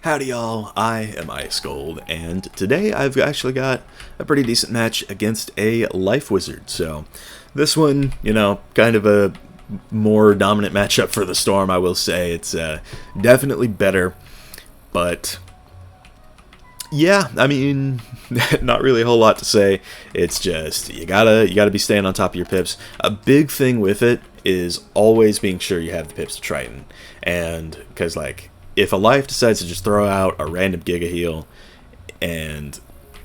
Howdy y'all, I am Ice Gold, and today I've actually got a pretty decent match against a Life Wizard. So this one, you know, kind of a more dominant matchup for the Storm, I will say. It's definitely better, but yeah, I mean, not really a whole lot to say. It's just, you gotta be staying on top of your pips. A big thing with it is always being sure you have the pips to Triton, and because like, if a Life decides to just throw out a random Giga Heal, and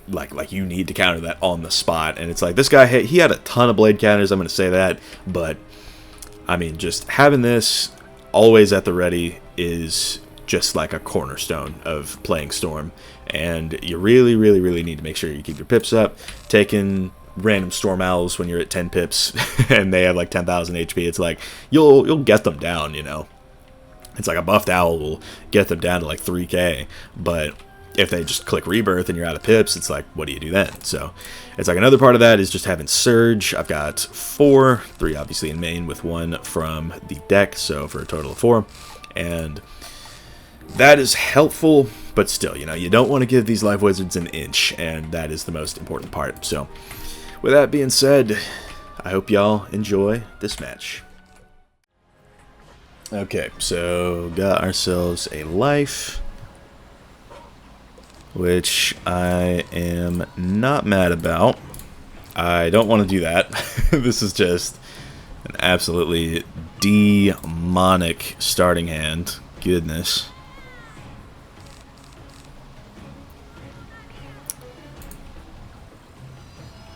like you need to counter that on the spot, and it's like this guy, he had a ton of blade counters, I'm going to say that, but I mean, just having this always at the ready is just like a cornerstone of playing Storm, and you really need to make sure you keep your pips up, taking random Storm Owls when you're at 10 pips, and they have like 10,000 HP, it's like, you'll get them down, you know. It's like a buffed owl will get them down to like 3k, but if they just click rebirth and you're out of pips, it's like, what do you do then? So it's like another part of that is just having Surge. I've got 4, 3 obviously in main with 1 from the deck, so for a total of 4. And that is helpful, but still, you know, you don't want to give these Life Wizards an inch, and that is the most important part. So with that being said, I hope y'all enjoy this match. Okay, so got ourselves a Life, which I am not mad about. I don't want to do that. This is just an absolutely demonic starting hand. Goodness.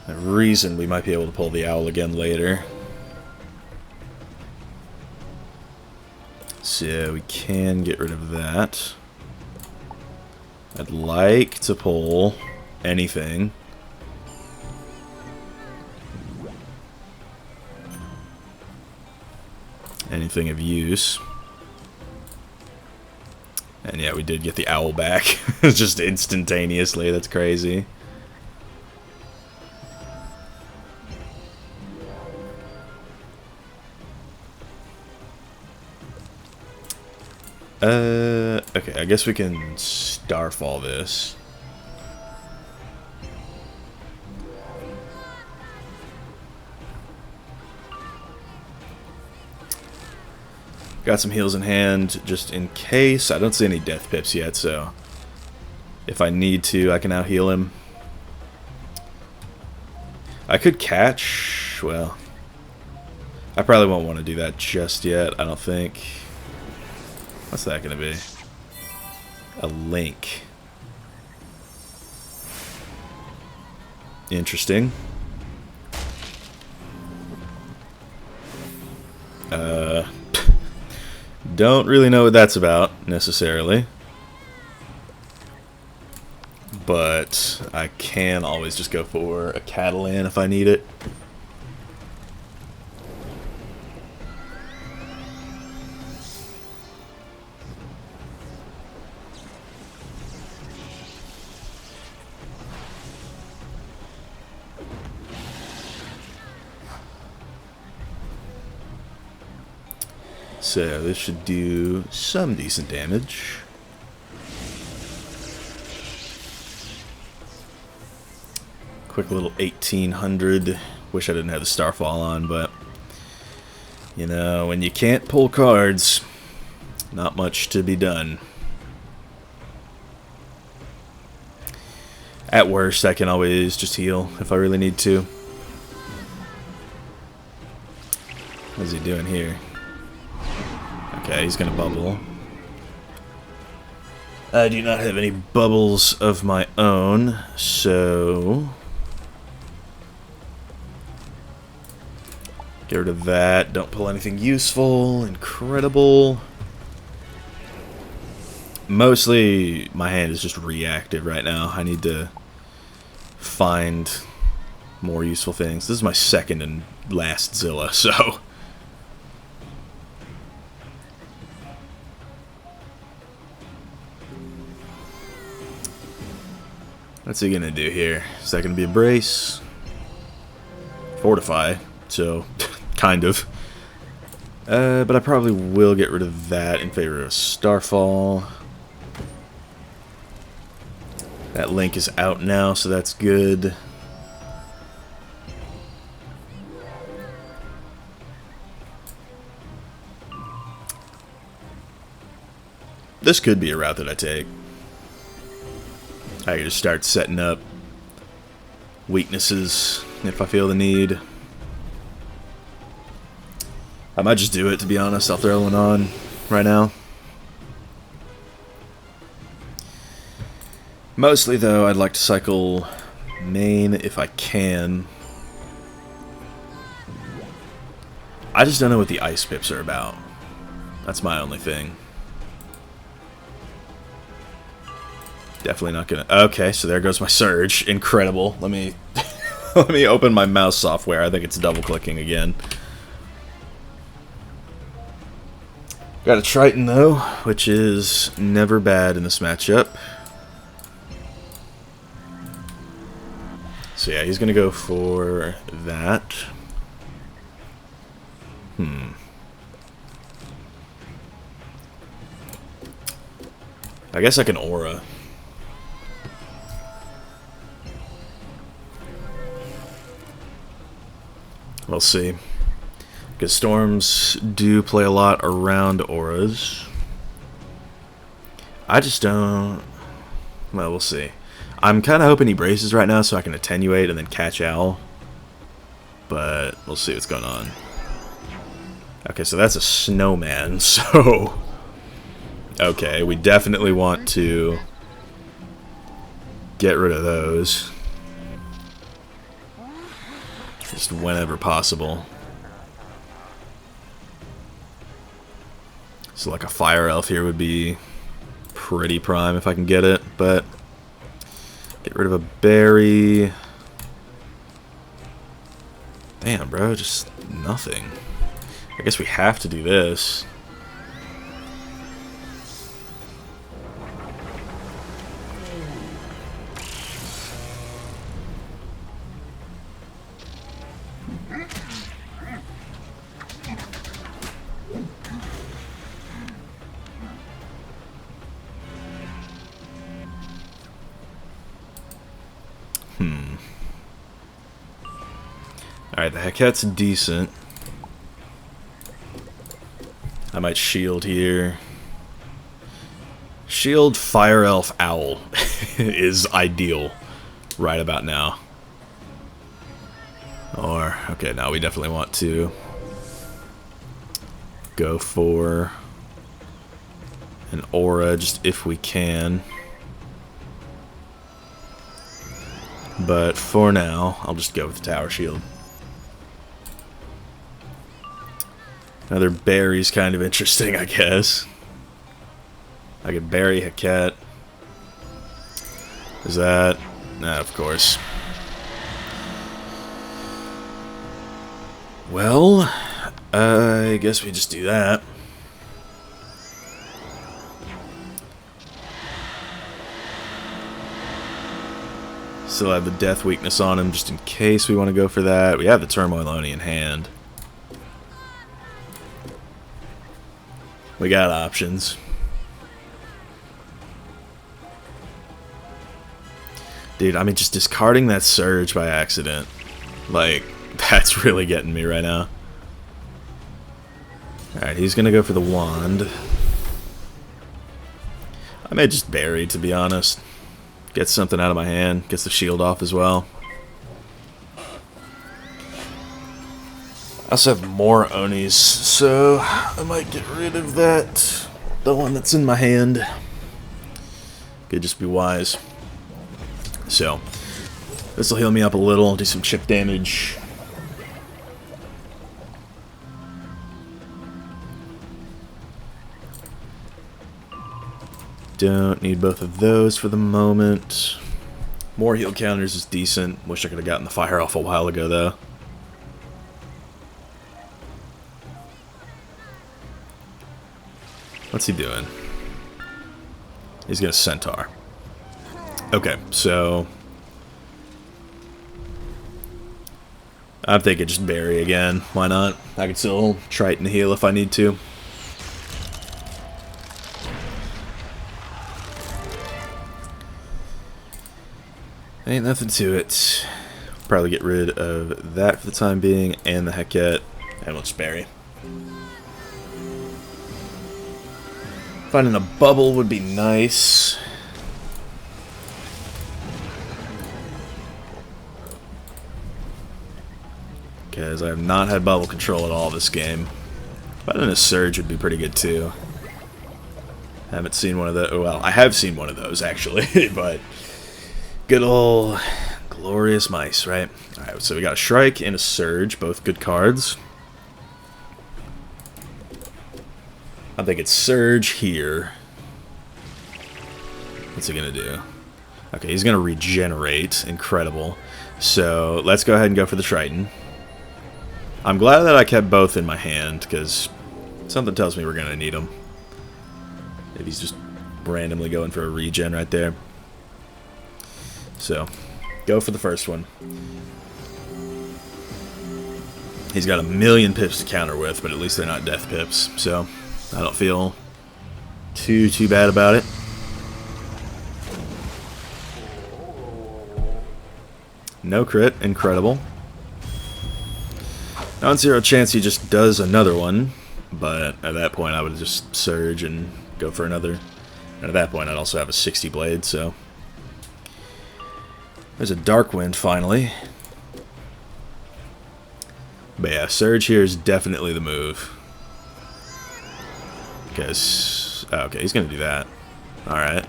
A reason we might be able to pull the owl again later. So we can get rid of that. I'd like to pull anything. Anything of use. And yeah, we did get the owl back. Just instantaneously. That's crazy. Okay, I guess we can Starfall this. Got some heals in hand, just in case. I don't see any death pips yet, so if I need to, I can out heal him. I could catch, well, I probably won't want to do that just yet, I don't think. What's that gonna be? A link. Interesting. Don't really know what that's about, necessarily. But I can always just go for a Catalan if I need it. So this should do some decent damage. Quick little 1800. Wish I didn't have the Starfall on, but you know, when you can't pull cards, not much to be done. At worst, I can always just heal if I really need to. What's he doing here? Okay, he's gonna bubble. I do not have any bubbles of my own, so get rid of that. Don't pull anything useful. Incredible. Mostly my hand is just reactive right now. I need to find more useful things. This is my second and last Zilla, so what's he gonna do here? Is that gonna be a brace? Fortify, so kind of. But I probably will get rid of that in favor of Starfall. That link is out now, so that's good. This could be a route that I take. I could just start setting up weaknesses if I feel the need. I might just do it, to be honest. I'll throw one on right now. Mostly, though, I'd like to cycle main if I can. I just don't know what the ice pips are about. That's my only thing. Definitely not gonna... Okay, so there goes my surge. Incredible. Let me... let me open my mouse software. I think it's double-clicking again. Got a Triton, though, which is never bad in this matchup. So yeah, he's gonna go for that. I guess I can aura. We'll see. Because storms do play a lot around auras. I just don't... Well, we'll see. I'm kind of hoping he braces right now so I can attenuate and then catch Owl. But we'll see what's going on. Okay, so that's a snowman, so... Okay, we definitely want to get rid of those. Just whenever possible. So like a fire elf here would be pretty prime if I can get it, but get rid of a berry. Damn, bro, just nothing. I guess we have to do this. Alright, the Hacket's decent. I might shield here. Shield, Fire Elf, Owl is ideal right about now. Or, okay, now we definitely want to go for an aura just if we can. But for now, I'll just go with the Tower Shield. Another berry's kind of interesting, I guess. I could bury Hacket. Is that... Nah, of course. Well, I guess we just do that. Still have the death weakness on him just in case we want to go for that. We have the Turmoil Oni in hand. We got options. Dude, I mean, just discarding that Surge by accident. Like, that's really getting me right now. Alright, he's gonna go for the wand. I may just bury, to be honest. Get something out of my hand. Gets the shield off as well. I also have more Onis, so I might get rid of that. The one that's in my hand. Could just be wise. So, this will heal me up a little, do some chip damage. Don't need both of those for the moment. More heal counters is decent. Wish I could have gotten the Fire Elf a while ago, though. What's he doing? He's gonna Centaur. Okay, so... I'm thinking just bury again. Why not? I can still Triton heal if I need to. Ain't nothing to it. Probably get rid of that for the time being, and the Hecate, and we'll just bury. Finding a bubble would be nice. Because I have not had bubble control at all this game. Finding a surge would be pretty good too. Haven't seen one of those. Well, I have seen one of those actually, but good old glorious mice, right? Alright, so we got a Shrike and a Surge, both good cards. I think it's Surge here. What's he gonna do? Okay, he's gonna regenerate. Incredible. So let's go ahead and go for the Triton. I'm glad that I kept both in my hand, because something tells me we're gonna need them. If he's just randomly going for a regen right there. So, go for the first one. He's got 1,000,000 pips to counter with, but at least they're not death pips, so I don't feel too bad about it. No crit, incredible. Non-zero chance he just does another one, but at that point I would just surge and go for another. And at that point I'd also have a 60 blade, so. There's a Dark Wind finally. But yeah, surge here is definitely the move. Because, oh, okay, he's going to do that. Alright.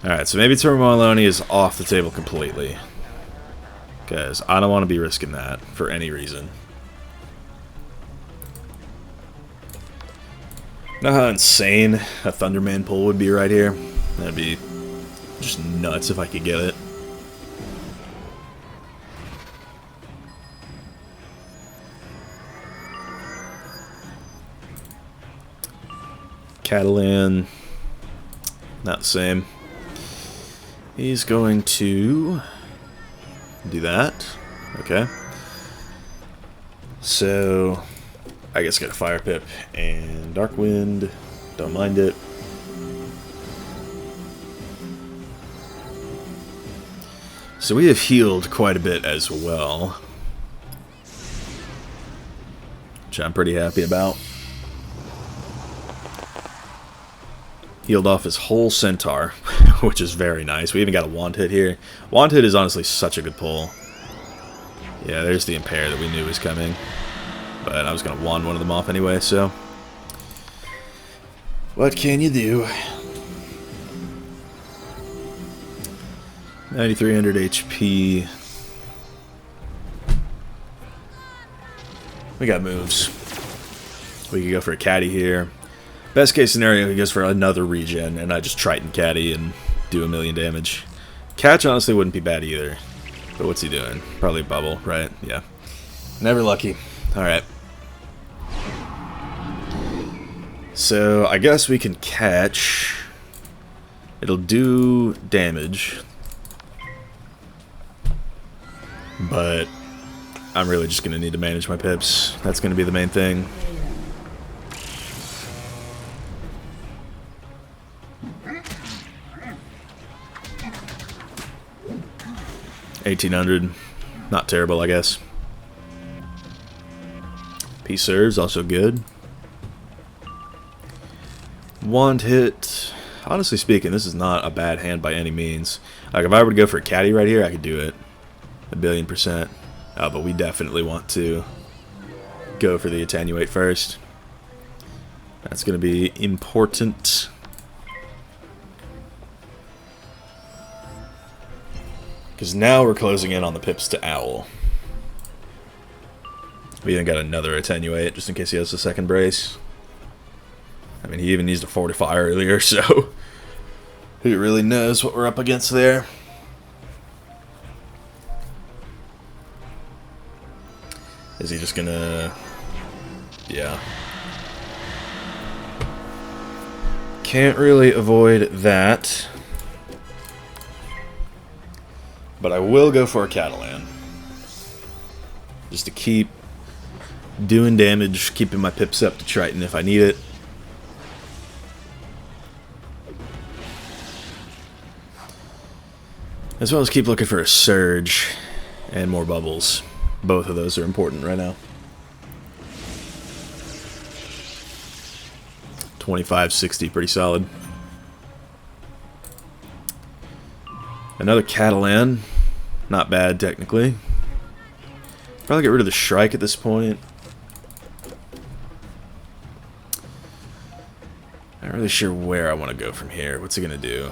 Alright, so maybe Termaloni is off the table completely. Because I don't want to be risking that for any reason. Know how insane a Thunderman pull would be right here? That'd be just nuts if I could get it. Catalan, not the same. He's going to do that. Okay. So, I guess get a Fire Pip and Dark Wind. Don't mind it. So we have healed quite a bit as well, which I'm pretty happy about. Healed off his whole Centaur, which is very nice. We even got a Wand Hit here. Wand Hit is honestly such a good pull. Yeah, there's the Impair that we knew was coming. But I was going to Wand one of them off anyway, so. What can you do? 9,300 HP. We got moves. We could go for a Caddy here. Best case scenario, he goes for another regen, and I just Triton Caddy and do 1,000,000 damage. Catch honestly wouldn't be bad either. But what's he doing? Probably Bubble, right? Yeah. Never lucky. Alright. So, I guess we can catch. It'll do damage. But I'm really just going to need to manage my pips. That's going to be the main thing. $1,800, not terrible, I guess. Peace serves, also good. Wand Hit. Honestly speaking, this is not a bad hand by any means. Like, if I were to go for a Caddy right here, I could do it. 1,000,000,000%. Oh, but we definitely want to go for the Attenuate first. That's going to be important. Because now we're closing in on the pips to Owl. We even got another Attenuate, just in case he has a second brace. I mean, he even used a Fortify earlier, so who really knows what we're up against there. Is he just gonna... Yeah. Can't really avoid that. But I will go for a Catalan. Just to keep doing damage, keeping my pips up to Triton if I need it. As well as keep looking for a surge and more bubbles. Both of those are important right now. 2560, pretty solid. Another Catalan. Not bad, technically. Probably get rid of the Shrike at this point. Not really sure where I want to go from here. What's it going to do?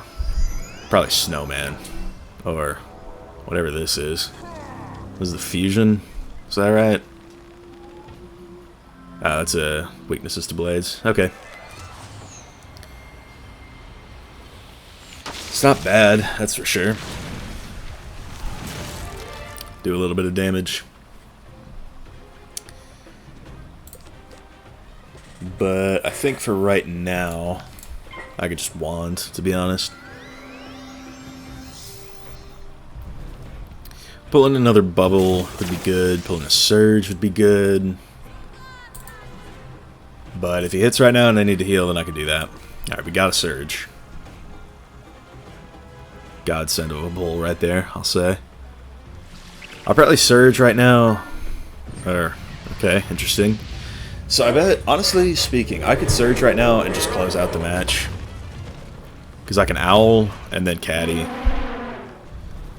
Probably Snowman. Or whatever this is. This is the Fusion. Is that right? Ah, that's a weaknesses to blades. Okay. It's not bad, that's for sure. Do a little bit of damage. But I think for right now, I could just wand, to be honest. Pulling another bubble would be good. Pulling a surge would be good. But if he hits right now and I need to heal, then I can do that. Alright, we got a surge. Godsend of a bull right there, I'll say. I'll probably surge right now. Okay, interesting. So I bet, honestly speaking, I could surge right now and just close out the match. Because I can owl and then caddy.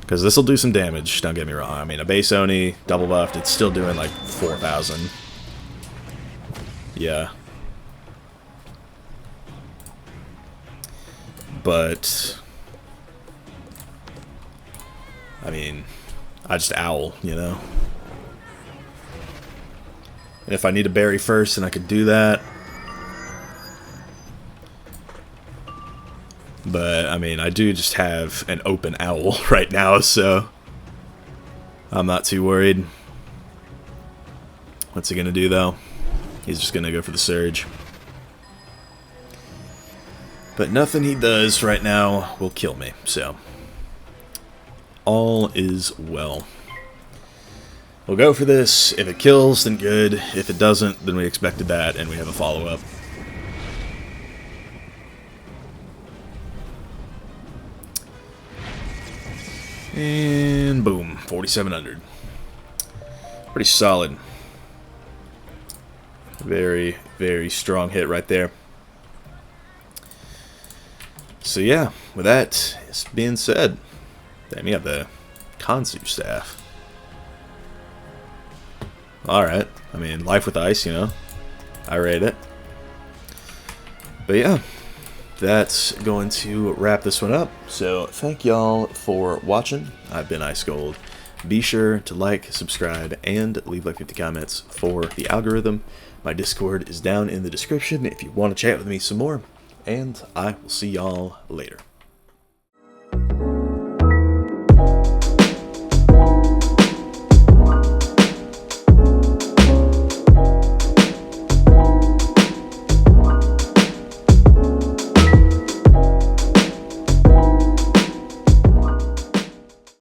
Because this will do some damage, don't get me wrong. I mean, a base Oni, double buffed, it's still doing like 4,000. Yeah. But I mean, I just owl, you know. And if I need to bury first, then I could do that. But, I mean, I do just have an open owl right now, so I'm not too worried. What's he going to do, though? He's just going to go for the surge. But nothing he does right now will kill me, so all is well. We'll go for this. If it kills, then good. If it doesn't, then we expected that, and we have a follow-up. And boom, 4,700. Pretty solid. Very, very strong hit right there. So yeah, with that being said, damn, you got the Kansu staff. Alright, I mean, life with ice, you know. I rate it. But yeah, that's going to wrap this one up. So thank y'all for watching. I've been Ice Gold. Be sure to like, subscribe, and leave like 50 comments for the algorithm. My Discord is down in the description if you want to chat with me some more. And I will see y'all later.